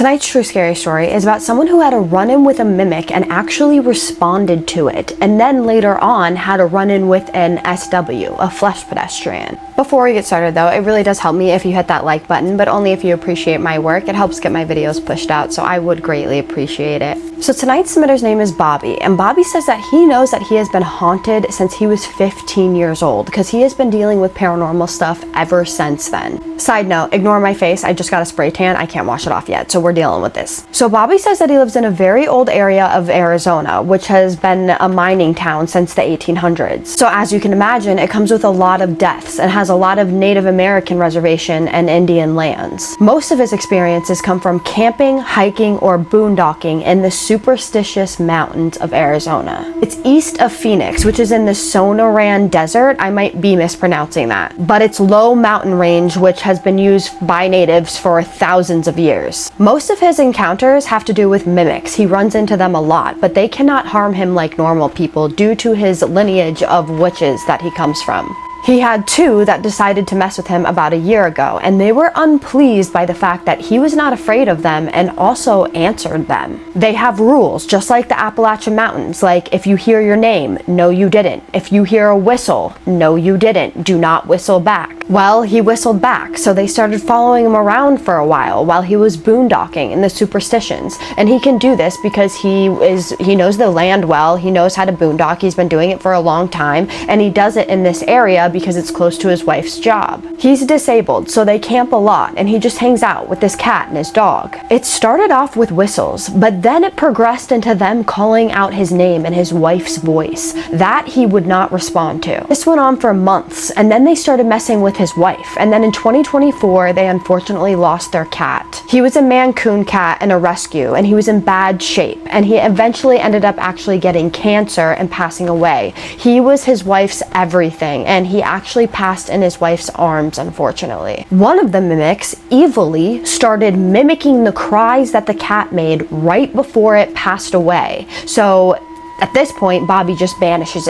Tonight's true scary story is about someone who had a run-in with a mimic and actually responded to it, and then later on had a run-in with an SW, a flesh pedestrian. Before we get started though, it really does help me if you hit that like button, but only if you appreciate my work. It helps get my videos pushed out, so I would greatly appreciate it. So tonight's submitter's name is Bobby, and Bobby says that he knows that he has been haunted since he was 15 years old, because he has been dealing with paranormal stuff ever since then. Side note, ignore my face, I just got a spray tan, I can't wash it off yet, so we're dealing with this. So Bobby says that he lives in a very old area of Arizona, which has been a mining town since the 1800s. So as you can imagine, it comes with a lot of deaths and has a lot of Native American reservation and Indian lands. Most of his experiences come from camping, hiking, or boondocking in the Superstition Mountains of Arizona. It's east of Phoenix, which is in the Sonoran Desert. I might be mispronouncing that, but it's low mountain range which has been used by natives for thousands of years. Most of his encounters have to do with mimics. He runs into them a lot, but they cannot harm him like normal people due to his lineage of witches that he comes from. He had two that decided to mess with him about a year ago, and they were unpleased by the fact that he was not afraid of them and also answered them. They have rules, just like the Appalachian Mountains, like if you hear your name, no you didn't. If you hear a whistle, no you didn't. Do not whistle back. Well, he whistled back, so they started following him around for a while he was boondocking in the Superstitions. And he can do this because he knows the land well, he knows how to boondock, he's been doing it for a long time, and he does it in this area because it's close to his wife's job. He's disabled, so they camp a lot, and he just hangs out with this cat and his dog. It started off with whistles, but then it progressed into them calling out his name in his wife's voice. That he would not respond to. This went on for months, and then they started messing with his wife, and then in 2024, they unfortunately lost their cat. He was a Mancoon cat in a rescue, and he was in bad shape, and he eventually ended up actually getting cancer and passing away. He was his wife's everything, and he actually passed in his wife's arms, unfortunately. One of the mimics evilly started mimicking the cries that the cat made right before it passed away. So at this point, Bobby just banishes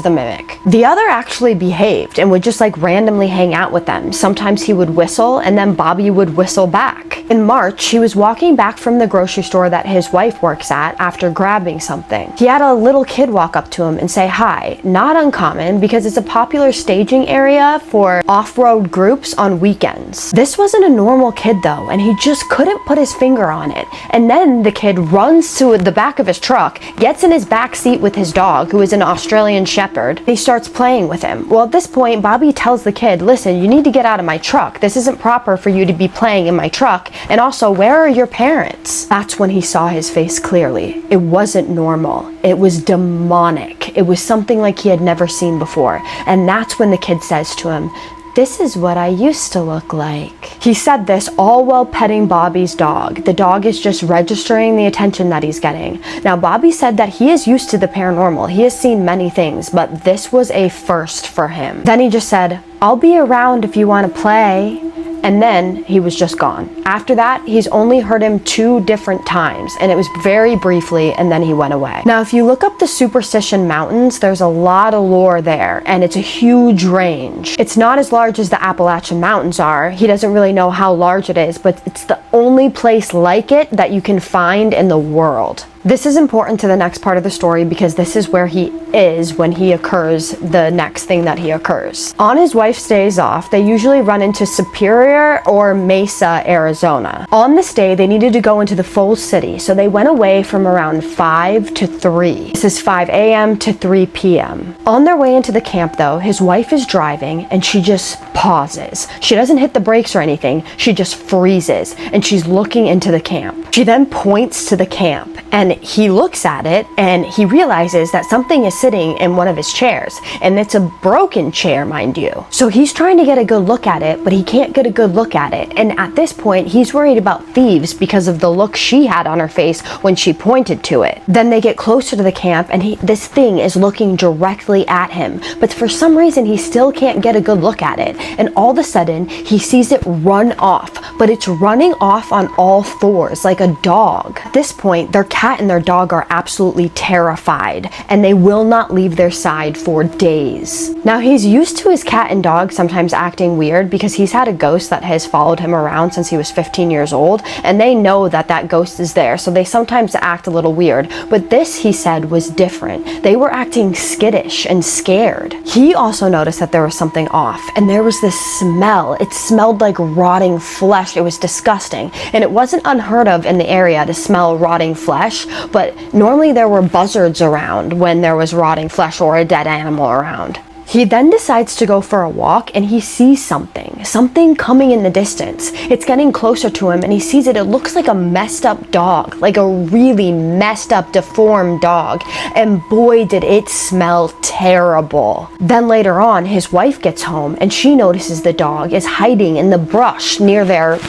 the mimic. The other actually behaved and would just like randomly hang out with them. Sometimes he would whistle and then Bobby would whistle back. In March, he was walking back from the grocery store that his wife works at after grabbing something. He had a little kid walk up to him and say hi. Not uncommon because it's a popular staging area for off-road groups on weekends. This wasn't a normal kid though, and he just couldn't put his finger on it. And then the kid runs to the back of his truck, gets in his back seat with his dog, who is an Australian Shepherd. He starts playing with him. Well, at this point, Bobby tells the kid, listen, you need to get out of my truck. This isn't proper for you to be playing in my truck. And also, where are your parents? That's when he saw his face clearly. It wasn't normal. It was demonic. It was something like he had never seen before. And that's when the kid says to him, this is what I used to look like. He said this all while petting Bobby's dog. The dog is just registering the attention that he's getting. Now, Bobby said that he is used to the paranormal. He has seen many things, but this was a first for him. Then he just said, I'll be around if you want to play. And then he was just gone. After that, he's only heard him 2 different times, and it was very briefly, and then he went away. Now, if you look up the Superstition Mountains, there's a lot of lore there, and it's a huge range. It's not as large as the Appalachian Mountains are. He doesn't really know how large it is, but it's the only place like it that you can find in the world. This is important to the next part of the story because this is where he is when he occurs, the next thing that he occurs. On his wife's days off, they usually run into Superior or Mesa, Arizona. On this day, they needed to go into the full city, so they went away from around 5 to 3. This is 5 a.m. to 3 p.m. On their way into the camp though, his wife is driving and she just pauses. She doesn't hit the brakes or anything, she just freezes and she's looking into the camp. She then points to the camp and he looks at it and he realizes that something is sitting in one of his chairs, and it's a broken chair, mind you. So he's trying to get a good look at it, but he can't get a good look at it. And at this point, he's worried about thieves because of the look she had on her face when she pointed to it. Then they get closer to the camp and this thing is looking directly at him, but for some reason he still can't get a good look at it. And all of a sudden he sees it run off, but it's running off on all fours like a dog. At this point, their cat and their dog are absolutely terrified, and they will not leave their side for days. Now, he's used to his cat and dog sometimes acting weird because he's had a ghost that has followed him around since he was 15 years old, and they know that that ghost is there, so they sometimes act a little weird. But this, he said, was different. They were acting skittish and scared. He also noticed that there was something off, and there was this smell. It smelled like rotting flesh. It was disgusting, and it wasn't unheard of in the area to smell rotting flesh, but normally there were buzzards around when there was rotting flesh or a dead animal around. He then decides to go for a walk, and he sees something coming in the distance. It's getting closer to him, and he sees it. It looks like a messed up dog, like a really messed up, deformed dog. And boy, did it smell terrible. Then later on, his wife gets home, and she notices the dog is hiding in the brush near their,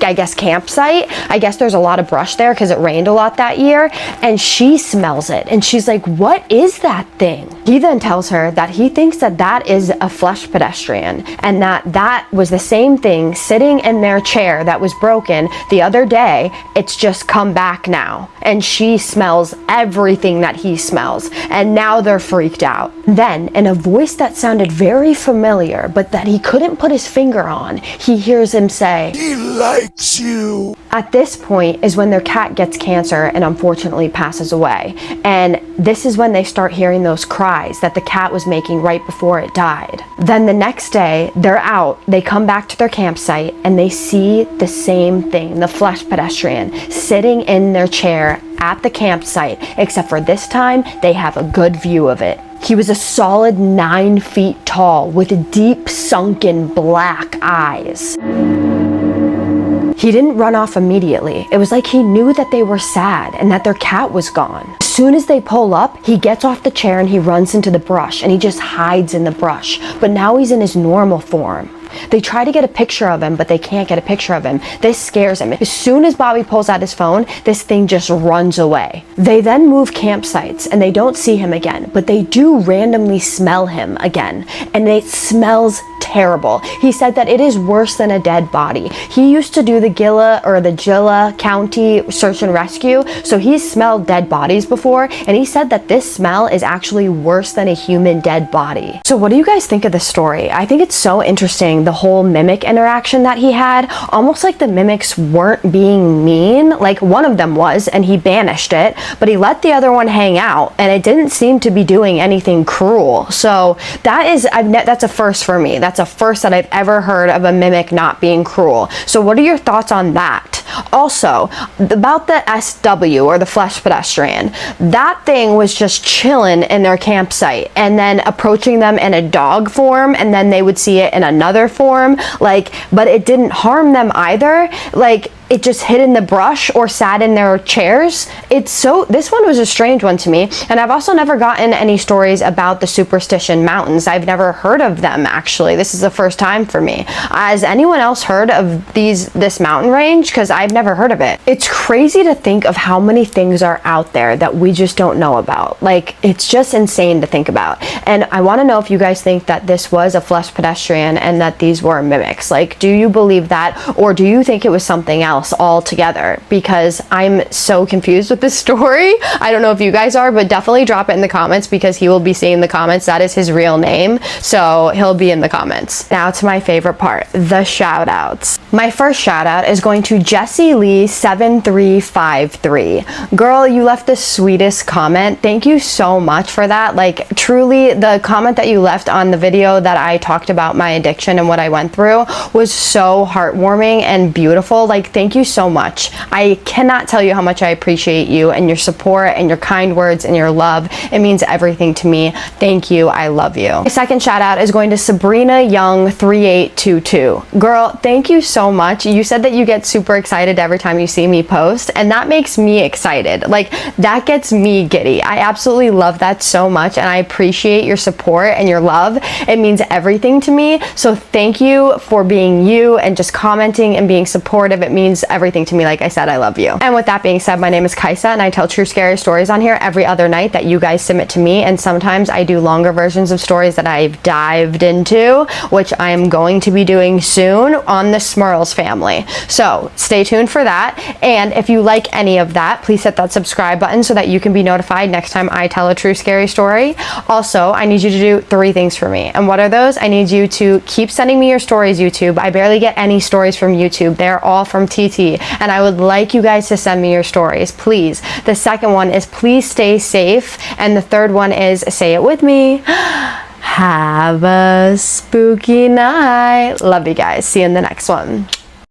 I guess, campsite. I guess there's a lot of brush there because it rained a lot that year. And she smells it, and she's like, "What is that thing?" He then tells her that he thinks that is a flesh pedestrian, and that was the same thing sitting in their chair that was broken the other day. It's just come back now, and she smells everything that he smells, and now they're freaked out. Then, in a voice that sounded very familiar but that he couldn't put his finger on, he hears him say, "He likes you." At this point is when their cat gets cancer and unfortunately passes away, and this is when they start hearing those cries that the cat was making right before it died. Then the next day, they're out, they come back to their campsite, and they see the same thing, the flesh pedestrian, sitting in their chair at the campsite, except for this time, they have a good view of it. He was a solid 9 feet tall with deep, sunken black eyes. He didn't run off immediately. It was like he knew that they were sad and that their cat was gone. As soon as they pull up, he gets off the chair and he runs into the brush, and he just hides in the brush. But now he's in his normal form. They try to get a picture of him, but they can't get a picture of him. This scares him. As soon as Bobby pulls out his phone, this thing just runs away. They then move campsites, and they don't see him again, but they do randomly smell him again, and it smells terrible. He said that it is worse than a dead body. He used to do the Gila County search and rescue, so he's smelled dead bodies before, and he said that this smell is actually worse than a human dead body. So what do you guys think of this story? I think it's so interesting, the whole mimic interaction that he had, almost like the mimics weren't being mean. Like, one of them was, and he banished it, but he let the other one hang out, and it didn't seem to be doing anything cruel. So that's a first for me. That's a first that I've ever heard of a mimic not being cruel. So what are your thoughts on that? Also, about the SW, or the flesh pedestrian, that thing was just chilling in their campsite and then approaching them in a dog form, and then they would see it in another form, but it didn't harm them either. It just hid in the brush or sat in their chairs. This one was a strange one to me. And I've also never gotten any stories about the Superstition Mountains. I've never heard of them, actually. This is the first time for me. Has anyone else heard of this mountain range? Because I've never heard of it. It's crazy to think of how many things are out there that we just don't know about. It's just insane to think about. And I want to know if you guys think that this was a flesh pedestrian and that these were mimics. Do you believe that, or do you think it was something else altogether? Because I'm so confused with this story. I don't know if you guys are, but definitely drop it in the comments, because he will be seeing the comments. That is his real name, so he'll be in the comments. Now to my favorite part, the shout outs. My first shout out is going to Jessie Lee 7353. Girl, you left the sweetest comment. Thank you so much for that. Truly, the comment that you left on the video that I talked about my addiction and what I went through was so heartwarming and beautiful. Thank you so much. I cannot tell you how much I appreciate you and your support and your kind words and your love. It means everything to me. Thank you. I love you. My second shout out is going to Sabrina Young 3822. Girl, thank you so much. You said that you get super excited every time you see me post, and that makes me excited. That gets me giddy. I absolutely love that so much, and I appreciate your support and your love. It means everything to me. So thank you for being you and just commenting and being supportive. It means means everything to me. Like I said, I love you. And with that being said, my name is Kaisa, and I tell true scary stories on here every other night that you guys submit to me, and sometimes I do longer versions of stories that I've dived into, which I am going to be doing soon on the Smurls family. So stay tuned for that, and if you like any of that, please hit that subscribe button so that you can be notified next time I tell a true scary story. Also, I need you to do 3 things for me. And what are those? I need you to keep sending me your stories, YouTube. I barely get any stories from YouTube. They're all from TT, and I would like you guys to send me your stories, please. The second one is please stay safe, and the third one is, say it with me, have a spooky night. Love you guys. See you in the next one.